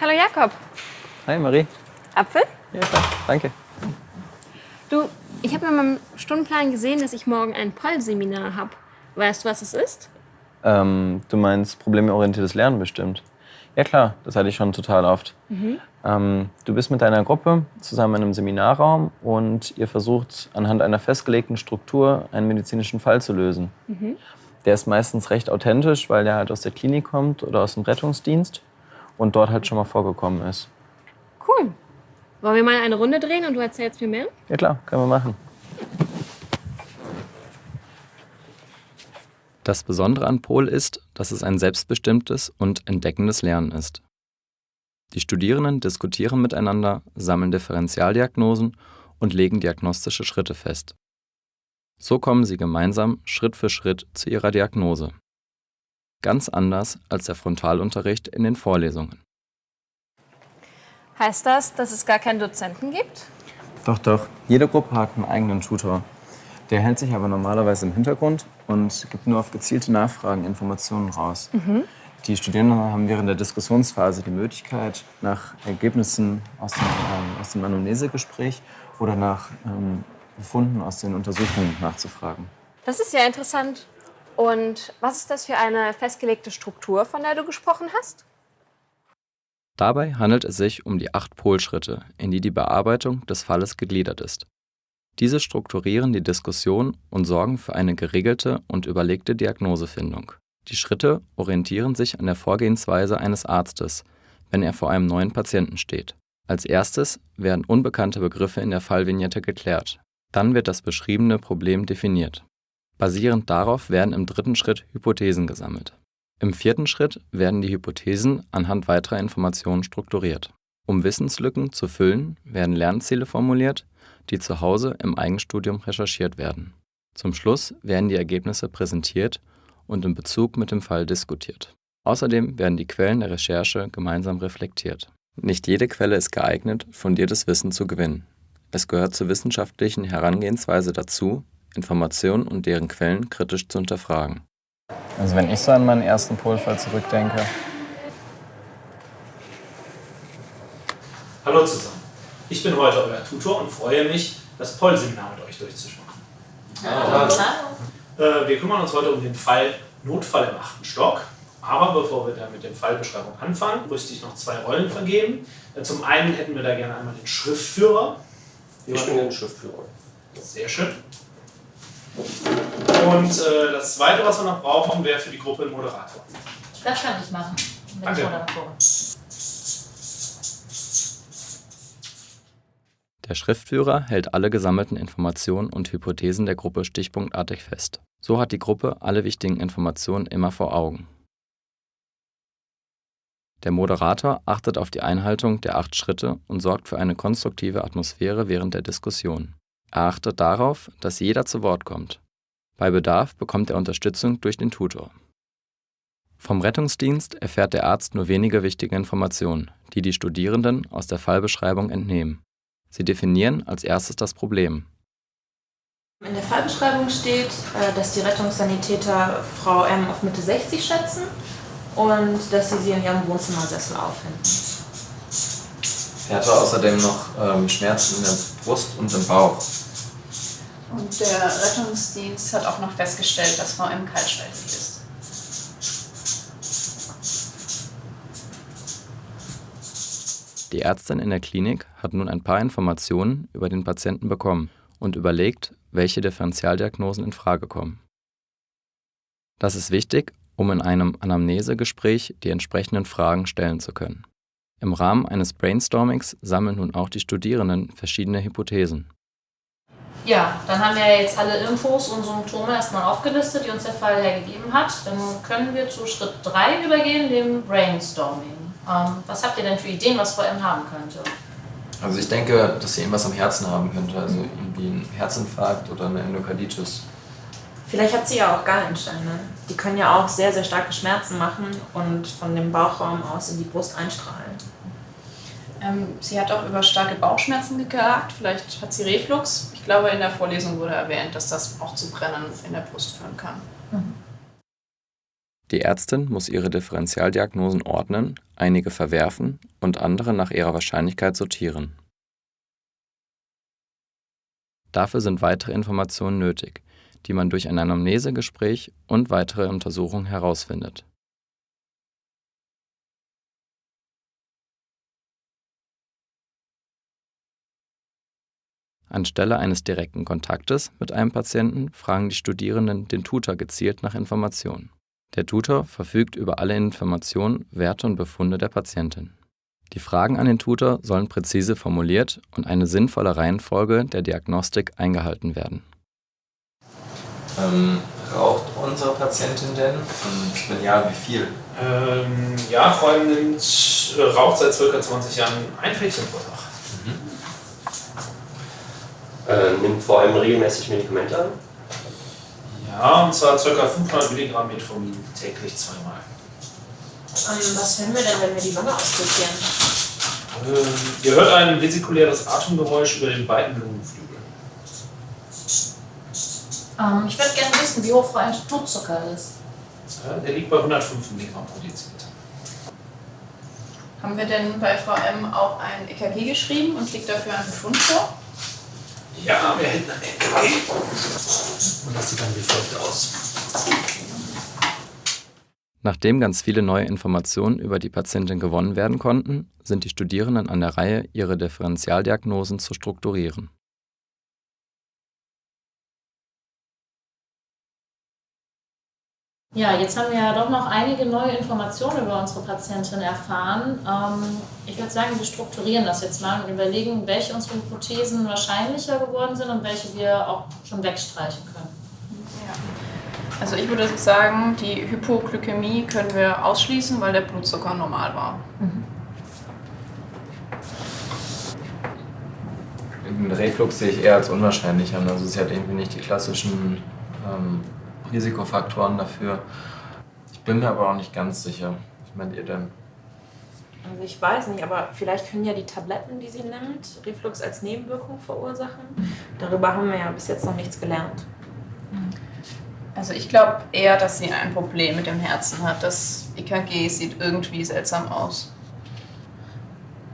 Hallo Jakob. Hi Marie. Apfel? Ja, klar. Danke. Du, ich habe in meinem Stundenplan gesehen, dass ich morgen ein Poll-Seminar habe. Weißt du, was es ist? Du meinst problemorientiertes Lernen bestimmt. Ja klar, das hatte ich schon total oft. Du bist mit deiner Gruppe zusammen in einem Seminarraum und ihr versucht anhand einer festgelegten Struktur einen medizinischen Fall zu lösen. Der ist meistens recht authentisch, weil der halt aus der Klinik kommt oder aus dem Rettungsdienst und dort halt schon mal vorgekommen ist. Cool. Wollen wir mal eine Runde drehen und du erzählst mir mehr? Ja klar, können wir machen. Das Besondere an POL ist, dass es ein selbstbestimmtes und entdeckendes Lernen ist. Die Studierenden diskutieren miteinander, sammeln Differentialdiagnosen und legen diagnostische Schritte fest. So kommen sie gemeinsam Schritt für Schritt zu ihrer Diagnose. Ganz anders als der Frontalunterricht in den Vorlesungen. Heißt das, dass es gar keinen Dozenten gibt? Doch. Jede Gruppe hat einen eigenen Tutor. Der hält sich aber normalerweise im Hintergrund und gibt nur auf gezielte Nachfragen Informationen raus. Die Studierenden haben während der Diskussionsphase die Möglichkeit, nach Ergebnissen aus dem Anamnesegespräch oder nach Befunden aus den Untersuchungen nachzufragen. Das ist ja interessant. Und was ist das für eine festgelegte Struktur, von der du gesprochen hast? Dabei handelt es sich um die 8 Polschritte, in die die Bearbeitung des Falles gegliedert ist. Diese strukturieren die Diskussion und sorgen für eine geregelte und überlegte Diagnosefindung. Die Schritte orientieren sich an der Vorgehensweise eines Arztes, wenn er vor einem neuen Patienten steht. Als erstes werden unbekannte Begriffe in der Fallvignette geklärt. Dann wird das beschriebene Problem definiert. Basierend darauf werden im 3. Schritt Hypothesen gesammelt. Im 4. Schritt werden die Hypothesen anhand weiterer Informationen strukturiert. Um Wissenslücken zu füllen, werden Lernziele formuliert, die zu Hause im Eigenstudium recherchiert werden. Zum Schluss werden die Ergebnisse präsentiert und in Bezug mit dem Fall diskutiert. Außerdem werden die Quellen der Recherche gemeinsam reflektiert. Nicht jede Quelle ist geeignet, fundiertes Wissen zu gewinnen. Es gehört zur wissenschaftlichen Herangehensweise dazu, Informationen und deren Quellen kritisch zu hinterfragen. Also wenn ich so an meinen ersten Polfall zurückdenke. Hallo zusammen. Ich bin heute euer Tutor und freue mich, das Poll-Seminar mit euch durchzumachen. Wir kümmern uns heute um den Fall Notfall im 8. Stock. Aber bevor wir da mit der Fallbeschreibung anfangen, müsste ich noch 2 Rollen vergeben. Zum einen hätten wir da gerne einmal den Schriftführer. Ich bin der Schriftführer. Sehr schön. Und das zweite, was wir noch brauchen, wäre für die Gruppe ein Moderator. Das kann ich machen. Danke. Der Schriftführer hält alle gesammelten Informationen und Hypothesen der Gruppe stichpunktartig fest. So hat die Gruppe alle wichtigen Informationen immer vor Augen. Der Moderator achtet auf die Einhaltung der 8 Schritte und sorgt für eine konstruktive Atmosphäre während der Diskussion. Er achtet darauf, dass jeder zu Wort kommt. Bei Bedarf bekommt er Unterstützung durch den Tutor. Vom Rettungsdienst erfährt der Arzt nur wenige wichtige Informationen, die die Studierenden aus der Fallbeschreibung entnehmen. Sie definieren als erstes das Problem. In der Fallbeschreibung steht, dass die Rettungssanitäter Frau M. auf Mitte 60 schätzen und dass sie in ihrem Wohnzimmersessel auffinden. Er hatte außerdem noch Schmerzen in der Brust und im Bauch. Und der Rettungsdienst hat auch noch festgestellt, dass Frau M. kaltschweißig ist. Die Ärztin in der Klinik hat nun ein paar Informationen über den Patienten bekommen und überlegt, welche Differentialdiagnosen in Frage kommen. Das ist wichtig, um in einem Anamnesegespräch die entsprechenden Fragen stellen zu können. Im Rahmen eines Brainstormings sammeln nun auch die Studierenden verschiedene Hypothesen. Ja, dann haben wir jetzt alle Infos und Symptome erstmal aufgelistet, die uns der Fall hergegeben hat. Dann können wir zu Schritt 3 übergehen, dem Brainstorming. Was habt ihr denn für Ideen, was Frau M. haben könnte? Also ich denke, dass sie irgendwas am Herzen haben könnte, also irgendwie ein Herzinfarkt oder eine Endokarditis. Vielleicht hat sie ja auch Gallensteine. Die können ja auch sehr, sehr starke Schmerzen machen und von dem Bauchraum aus in die Brust einstrahlen. Sie hat auch über starke Bauchschmerzen geklagt. Vielleicht hat sie Reflux. Ich glaube, in der Vorlesung wurde erwähnt, dass das auch zu Brennen in der Brust führen kann. Die Ärztin muss ihre Differentialdiagnosen ordnen, einige verwerfen und andere nach ihrer Wahrscheinlichkeit sortieren. Dafür sind weitere Informationen nötig, die man durch ein Anamnesegespräch und weitere Untersuchungen herausfindet. Anstelle eines direkten Kontaktes mit einem Patienten fragen die Studierenden den Tutor gezielt nach Informationen. Der Tutor verfügt über alle Informationen, Werte und Befunde der Patientin. Die Fragen an den Tutor sollen präzise formuliert und eine sinnvolle Reihenfolge der Diagnostik eingehalten werden. Raucht unsere Patientin denn? Und wenn ja, wie viel? Ja, Freundin raucht seit ca. 20 Jahren ein Päckchen pro Tag. Nimmt vor allem regelmäßig Medikamente an? Ja, und zwar ca. 500 Milligramm Metformin täglich zweimal. Was hören wir denn, wenn wir die Wange ausdosieren? Ihr hört ein vesikuläres Atemgeräusch über den beiden Lungenflügeln. Ich würde gerne wissen, wie hoch Frau M's Blutzucker ist. Der liegt bei 105 Milligramm pro Deziliter. Haben wir denn bei Frau M auch ein EKG geschrieben und liegt dafür ein Befund vor? Ja, wir hätten ein EKG. Und das sieht dann wie folgt aus. Nachdem ganz viele neue Informationen über die Patientin gewonnen werden konnten, sind die Studierenden an der Reihe, ihre Differentialdiagnosen zu strukturieren. Ja, jetzt haben wir ja doch noch einige neue Informationen über unsere Patientin erfahren. Ich würde sagen, wir strukturieren das jetzt mal und überlegen, welche unserer Hypothesen wahrscheinlicher geworden sind und welche wir auch schon wegstreichen können. Ja. Also ich würde sagen, die Hypoglykämie können wir ausschließen, weil der Blutzucker normal war. Den Reflux sehe ich eher als unwahrscheinlich an. Also sie hat irgendwie nicht die klassischen Risikofaktoren dafür. Ich bin mir aber auch nicht ganz sicher. Was meint ihr denn? Also ich weiß nicht, aber vielleicht können ja die Tabletten, die sie nimmt, Reflux als Nebenwirkung verursachen. Darüber haben wir ja bis jetzt noch nichts gelernt. Also ich glaube eher, dass sie ein Problem mit dem Herzen hat. Das EKG sieht irgendwie seltsam aus.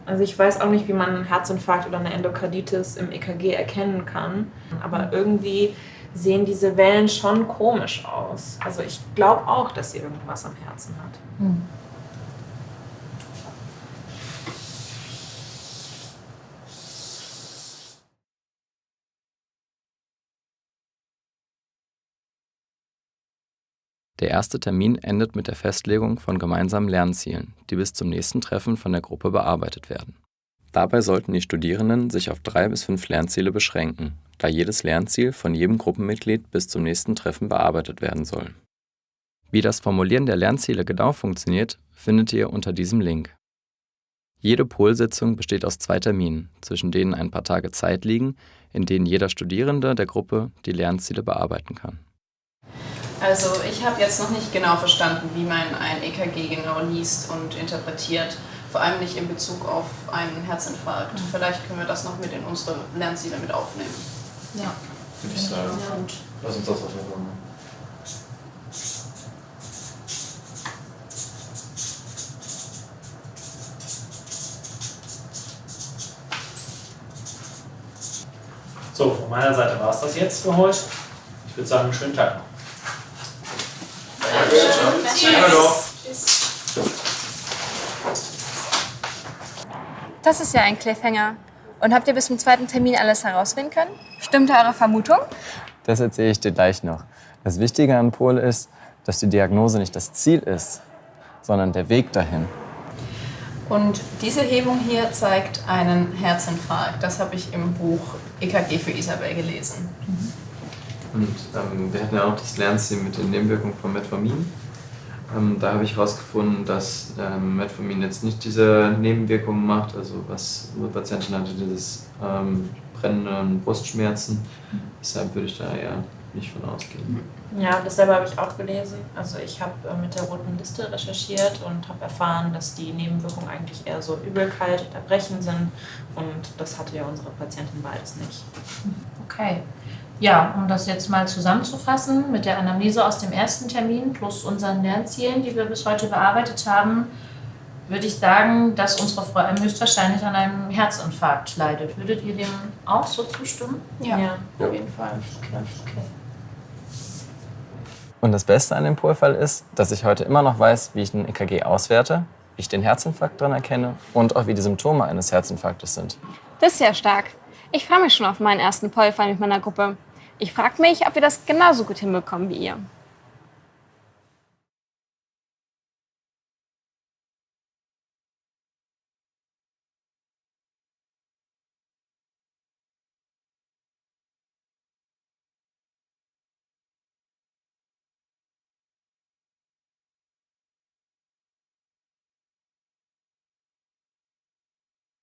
Also ich weiß auch nicht, wie man einen Herzinfarkt oder eine Endokarditis im EKG erkennen kann. Aber irgendwie sehen diese Wellen schon komisch aus. Also ich glaube auch, dass sie irgendwas am Herzen hat. Der erste Termin endet mit der Festlegung von gemeinsamen Lernzielen, die bis zum nächsten Treffen von der Gruppe bearbeitet werden. Dabei sollten die Studierenden sich auf 3 bis 5 Lernziele beschränken, da jedes Lernziel von jedem Gruppenmitglied bis zum nächsten Treffen bearbeitet werden soll. Wie das Formulieren der Lernziele genau funktioniert, findet ihr unter diesem Link. Jede Polsitzung besteht aus 2 Terminen, zwischen denen ein paar Tage Zeit liegen, in denen jeder Studierende der Gruppe die Lernziele bearbeiten kann. Also ich habe jetzt noch nicht genau verstanden, wie man ein EKG genau liest und interpretiert. Vor allem nicht in Bezug auf einen Herzinfarkt. Vielleicht können wir das noch mit in unsere Lernziele mit aufnehmen. Ja, Würde ich sagen. Lass uns das auf jeden Fall machen. So, von meiner Seite war es das jetzt für heute. Ich würde sagen, schönen Tag noch. Das ist ja ein Cliffhanger. Und habt ihr bis zum 2. Termin alles herausfinden können? Stimmte eure Vermutung? Das erzähle ich dir gleich noch. Das Wichtige an Pol ist, dass die Diagnose nicht das Ziel ist, sondern der Weg dahin. Und diese Hebung hier zeigt einen Herzinfarkt. Das habe ich im Buch EKG für Isabel gelesen. Und wir hatten ja auch das Lernziel mit den Nebenwirkungen von Metformin. Da habe ich herausgefunden, dass Metformin jetzt nicht diese Nebenwirkungen macht. Also was unsere Patientin hatte, dieses brennenden Brustschmerzen. Deshalb würde ich da eher nicht von ausgehen. Ja, dasselbe habe ich auch gelesen. Also ich habe mit der roten Liste recherchiert und habe erfahren, dass die Nebenwirkungen eigentlich eher so Übelkeit und Erbrechen sind. Und das hatte ja unsere Patientin beides nicht. Okay. Ja, um das jetzt mal zusammenzufassen, mit der Anamnese aus dem ersten Termin plus unseren Lernzielen, die wir bis heute bearbeitet haben, würde ich sagen, dass unsere Frau M höchstwahrscheinlich an einem Herzinfarkt leidet. Würdet ihr dem auch so zustimmen? Ja, Ja. auf jeden Fall. Okay. Und das Beste an dem Polfall ist, dass ich heute immer noch weiß, wie ich ein EKG auswerte, wie ich den Herzinfarkt dran erkenne und auch wie die Symptome eines Herzinfarktes sind. Das ist ja stark. Ich freue mich schon auf meinen ersten Polfall mit meiner Gruppe. Ich frage mich, ob wir das genauso gut hinbekommen wie ihr.